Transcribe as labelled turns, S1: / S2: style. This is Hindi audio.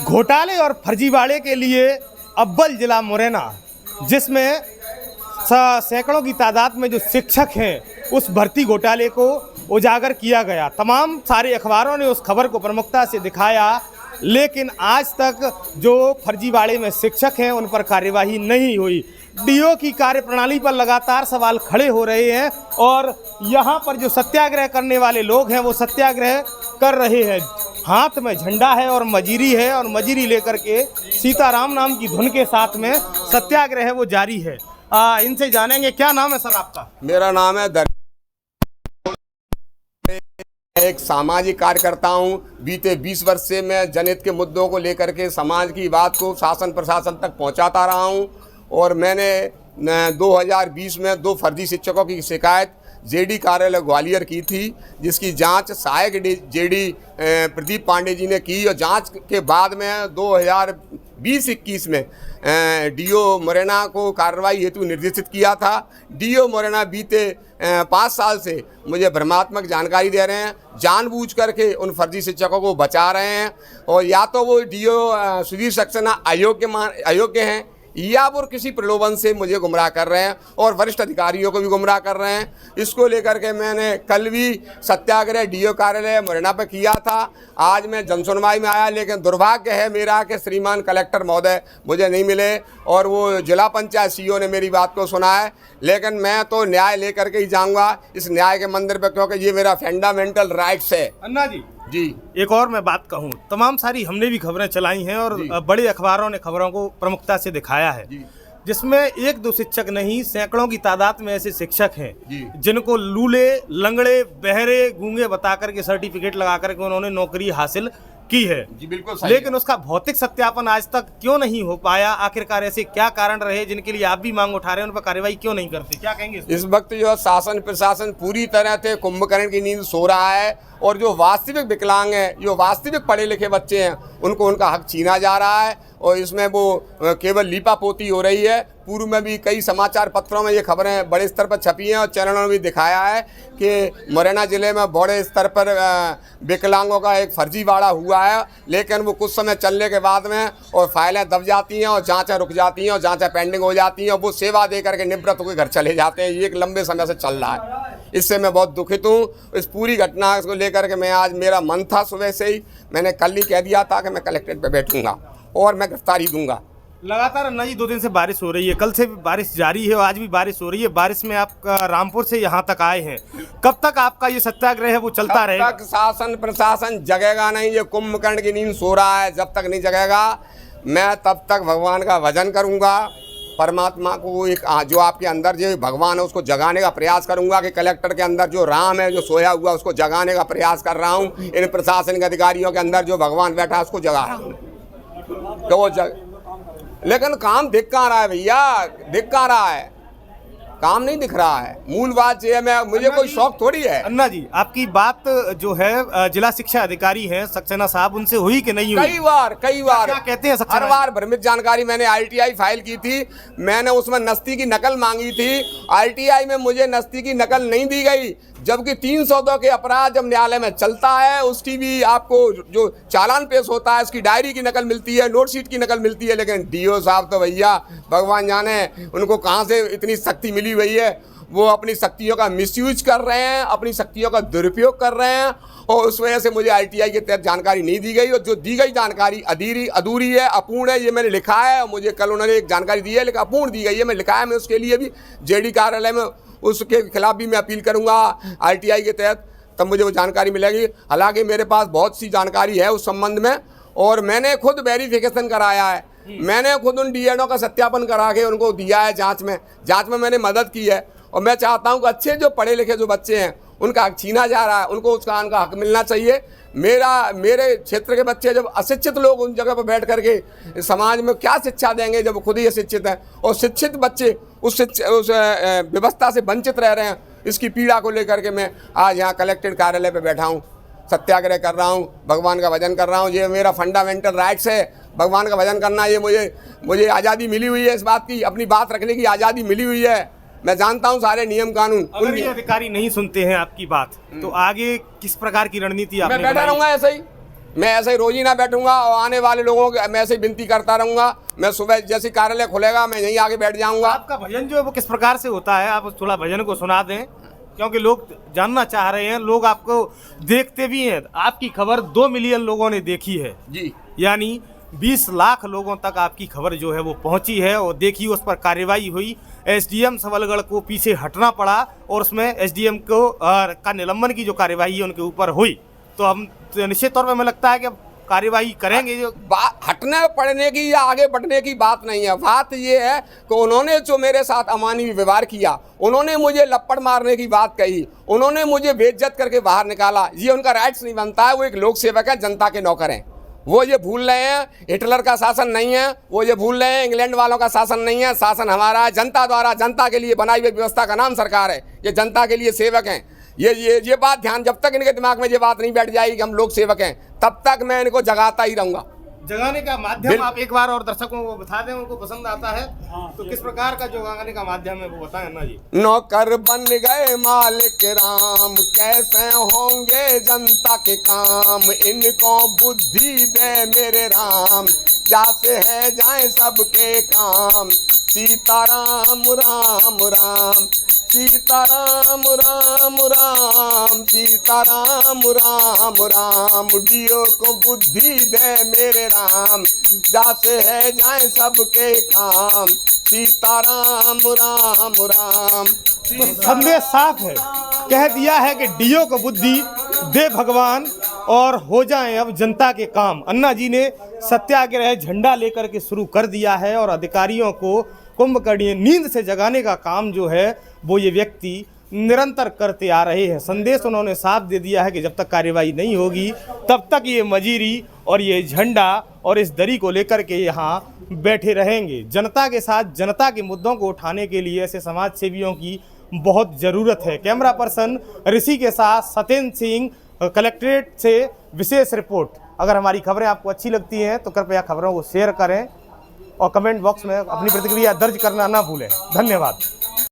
S1: घोटाले और फर्जीवाड़े के लिए अव्वल जिला मुरैना, जिसमें सैकड़ों की तादाद में जो शिक्षक हैं उस भर्ती घोटाले को उजागर किया गया। तमाम सारे अखबारों ने उस खबर को प्रमुखता से दिखाया, लेकिन आज तक जो फर्जीवाड़े में शिक्षक हैं उन पर कार्यवाही नहीं हुई। डीओ की कार्यप्रणाली पर लगातार सवाल खड़े हो रहे हैं और यहाँ पर जो सत्याग्रह करने वाले लोग हैं वो सत्याग्रह कर रहे हैं। हाथ में झंडा है और मजीरी है और मजीरी लेकर के सीताराम नाम की धुन के साथ में सत्याग्रह है वो जारी है। इनसे जानेंगे, क्या नाम है सर आपका?
S2: मेरा नाम है एक सामाजिक कार्यकर्ता हूँ। बीते 20 वर्ष से मैं जनहित के मुद्दों को लेकर के समाज की बात को शासन प्रशासन तक पहुँचाता रहा हूँ और मैंने 2020 में 2 फर्जी शिक्षकों की शिकायत जेडी कार्यालय ग्वालियर की थी, जिसकी जांच सहायक जेडी प्रदीप पांडे जी ने की और जांच के बाद में 2020-21 में डीओ मुरैना को कार्रवाई हेतु निर्देशित किया था। डीओ मुरैना बीते 5 साल से मुझे भ्रमात्मक जानकारी दे रहे हैं, जानबूझ करके उन फर्जी शिक्षकों को बचा रहे हैं और या तो वो डीओ सुधीर सक्सेना अयोग्य हैं या वो किसी प्रलोभन से मुझे गुमराह कर रहे हैं और वरिष्ठ अधिकारियों को भी गुमराह कर रहे हैं। इसको लेकर के मैंने कल भी सत्याग्रह डीओ कार्यालय मुरैना पर किया था। आज मैं जनसुनवाई में आया, लेकिन दुर्भाग्य है मेरा कि श्रीमान कलेक्टर महोदय मुझे नहीं मिले और वो जिला पंचायत सीईओ ने मेरी बात को सुना है, लेकिन मैं तो न्याय लेकर के ही जाऊँगा इस न्याय के मंदिर पर, क्योंकि ये मेरा फंडामेंटल राइट्स है।
S1: अन्ना जी, एक और मैं बात कहूं, तमाम सारी हमने भी खबरें चलाई हैं और बड़े अखबारों ने खबरों को प्रमुखता से दिखाया है, जिसमें 1-2 शिक्षक नहीं सैकड़ों की तादाद में ऐसे शिक्षक हैं जिनको लूले, लंगड़े, बहरे, गूंगे बता करके सर्टिफिकेट लगा करके उन्होंने नौकरी हासिल की है।
S2: जी बिल्कुल सही
S1: लेकिन
S2: है।
S1: उसका भौतिक सत्यापन आज तक क्यों नहीं हो पाया? आखिरकार ऐसे क्या कारण रहे जिनके लिए आप भी मांग उठा रहे हैं, उन पर कार्रवाई क्यों नहीं करते? क्या कहेंगे
S2: इस वक्त जो शासन प्रशासन पूरी तरह से कुंभकर्ण की नींद सो रहा है और जो वास्तविक विकलांग हैं, जो वास्तविक पढ़े लिखे बच्चे हैं, उनको उनका हक छीना जा रहा है और इसमें वो केवल लीपापोती हो रही है। पूर्व में भी कई समाचार पत्रों में ये खबरें बड़े स्तर पर छपी हैं और चैनलों में भी दिखाया है कि मुरैना ज़िले में बड़े स्तर पर विकलांगों का एक फर्जीवाड़ा हुआ है, लेकिन वो कुछ समय चलने के बाद में और फाइलें दब जाती हैं और जांचें रुक जाती हैं और जांचें पेंडिंग हो जाती हैं और वो सेवा दे करके निवृत्त होकर घर चले जाते हैं। ये एक लंबे समय से चल रहा है, इससे मैं बहुत दुखित हूँ। इस पूरी घटना को लेकर के मैं आज, मेरा मन था सुबह से ही, मैंने कल ही कह दिया था कि मैं कलेक्ट्रेट पे बैठूंगा और मैं गिरफ्तारी दूंगा।
S1: लगातार अन्ना जी 2 दिन से बारिश हो रही है, कल से भी बारिश जारी है और आज भी बारिश हो रही है। बारिश में आप रामपुर से यहाँ तक आए हैं, कब तक आपका ये सत्याग्रह है वो चलता रहेगा?
S2: जब तक शासन प्रशासन जगेगा नहीं, ये कुंभकर्ण की नींद सो रहा है, जब तक नहीं जगेगा मैं तब तक भगवान का भजन करूँगा, परमात्मा को एक जो आपके अंदर जो भगवान है उसको जगाने का प्रयास करूंगा कि कलेक्टर के अंदर जो राम है जो सोया हुआ उसको जगाने का प्रयास कर रहा हूं। इन प्रशासनिक अधिकारियों के अंदर जो भगवान बैठा है उसको जगा रहा हूं तो वो लेकिन काम दिख कहाँ रहा है भैया, दिख कहाँ रहा है, काम नहीं दिख रहा है। मूल बात ये है, मुझे कोई शौक थोड़ी है।
S1: अन्ना जी, आपकी बात जो है जिला शिक्षा अधिकारी हैं सक्सेना साहब, उनसे हुई कि नहीं हुई?
S2: कई बार
S1: क्या कहते हैं सक्सेना?
S2: हर बार भ्रमित जानकारी। मैंने RTI फाइल की थी, मैंने उसमें नस्ती की नकल मांगी थी, RTI में मुझे नस्ती की नकल नहीं दी गई, जबकि 302 के अपराध जब न्यायालय में चलता है उसकी भी आपको जो चालान पेश होता है उसकी डायरी की नकल मिलती है, नोटशीट की नकल मिलती है। लेकिन DO साहब तो भैया भगवान जाने उनको कहाँ से इतनी शक्ति मिली हुई है, वो अपनी शक्तियों का मिसयूज कर रहे हैं, अपनी शक्तियों का दुरुपयोग कर रहे हैं और उस वजह से मुझे RTI के तहत जानकारी नहीं दी गई और जो दी गई जानकारी अधूरी है, अपूर्ण है। ये मैंने लिखा है और मुझे कल उन्होंने एक जानकारी दी है लेकिन अपूर्ण दी गई है, मैं लिखा है। मैं उसके लिए भी जेडी कार्यालय में उसके खिलाफ भी मैं अपील करूंगा RTI के तहत, तब मुझे वो जानकारी मिलेगी। हालांकि मेरे पास बहुत सी जानकारी है उस संबंध में और मैंने खुद वेरिफिकेशन कराया है, मैंने खुद उन DNO का सत्यापन करा के उनको दिया है। जांच में मैंने मदद की है और मैं चाहता हूं कि अच्छे जो पढ़े लिखे जो बच्चे हैं उनका हक छीना जा रहा है, उनको उसका उनका हक मिलना चाहिए। मेरे क्षेत्र के बच्चे जब अशिक्षित लोग उन जगह पर बैठ करके समाज में क्या शिक्षा देंगे जब खुद ही अशिक्षित हैं और शिक्षित बच्चे उस व्यवस्था से वंचित रह रहे हैं। इसकी पीड़ा को लेकर के मैं आज यहाँ कलेक्ट्रेट कार्यालय पर बैठा हूँ, सत्याग्रह कर रहा हूँ, भगवान का भजन कर रहा हूँ। ये मेरा फंडामेंटल राइट्स है, भगवान का भजन करना। ये मुझे आज़ादी मिली हुई है, इस बात की अपनी बात रखने की आज़ादी मिली हुई है। मैं जानता हूं सारे नियम कानून।
S1: अगर ये अधिकारी नहीं सुनते हैं आपकी बात तो आगे किस प्रकार की रणनीति आपने
S2: मैं बैठा रहूंगा ऐसे ही, मैं ऐसे ही रोज ही ना बैठूंगा और आने वाले लोगों को मैं ऐसे ही विनती करता रहूंगा। मैं सुबह जैसे कार्यालय खुलेगा मैं यहीं आके बैठ जाऊंगा।
S1: आपका भजन जो है वो किस प्रकार से होता है, आप थोड़ा भजन को सुना दें, क्योंकि लोग जानना चाह रहे हैं, लोग आपको देखते भी हैं। आपकी खबर 2 मिलियन लोगों ने देखी है
S2: जी,
S1: यानी 20 लाख लोगों तक आपकी खबर जो है वो पहुंची है और देखी, उस पर कार्रवाई हुई। एसडीएम सबलगढ़ को पीछे हटना पड़ा और उसमें एसडीएम को का निलंबन की जो कार्यवाही है उनके ऊपर हुई। तो हम तो निश्चित तौर पे हमें लगता है कि अब कार्यवाही करेंगे। जो
S2: हटने पड़ने की या आगे बढ़ने की बात नहीं है, बात ये है कि उन्होंने जो मेरे साथ अमानवीय व्यवहार किया, उन्होंने मुझे लपड़ मारने की बात कही, उन्होंने मुझे बेइज्जत करके बाहर निकाला, ये उनका राइट्स नहीं बनता है। वो एक लोक सेवक है, जनता के नौकर हैं। वो ये भूल रहे हैं हिटलर का शासन नहीं है, वो ये भूल रहे हैं इंग्लैंड वालों का शासन नहीं है। शासन हमारा है, जनता द्वारा जनता के लिए बनाई हुई व्यवस्था का नाम सरकार है। ये जनता के लिए सेवक हैं। ये बात ध्यान, जब तक इनके दिमाग में ये बात नहीं बैठ जाएगी कि हम लोग सेवक हैं, तब तक मैं इनको जगाता ही रहूँगा।
S1: जगाने का माध्यम आप एक बार और दर्शकों को बता दें, उनको पसंद आता है तो किस प्रकार का जगाने का माध्यम है वो बताएं ना जी।
S2: नौकर बन गए मालिक राम, कैसे होंगे जनता के काम, इनको बुद्धि दे मेरे राम, जाते है जाए सबके काम। सीताराम राम राम, सीताराम राम राम, सीताराम राम राम, डीओ को बुद्धि दे मेरे राम, जाते है जाए सबके काम। सीताराम राम राम।
S1: तो संदेश साफ है, कह दिया है कि डीओ को बुद्धि दे भगवान और हो जाएं अब जनता के काम। अन्ना जी ने सत्याग्रह झंडा लेकर के शुरू कर दिया है और अधिकारियों को कुंभकर्णीय नींद से जगाने का काम जो है वो ये व्यक्ति निरंतर करते आ रहे हैं। संदेश उन्होंने साफ दे दिया है कि जब तक कार्यवाही नहीं होगी तब तक ये मजीरी और ये झंडा और इस दरी को लेकर के यहाँ बैठे रहेंगे। जनता के साथ जनता के मुद्दों को उठाने के लिए ऐसे समाज सेवियों की बहुत ज़रूरत है। कैमरा पर्सन ऋषि के साथ सत्येंद्र सिंह, कलेक्ट्रेट से विशेष रिपोर्ट। अगर हमारी खबरें आपको अच्छी लगती हैं तो कृपया खबरों को शेयर करें और कमेंट बॉक्स में अपनी प्रतिक्रिया दर्ज करना ना भूलें। धन्यवाद।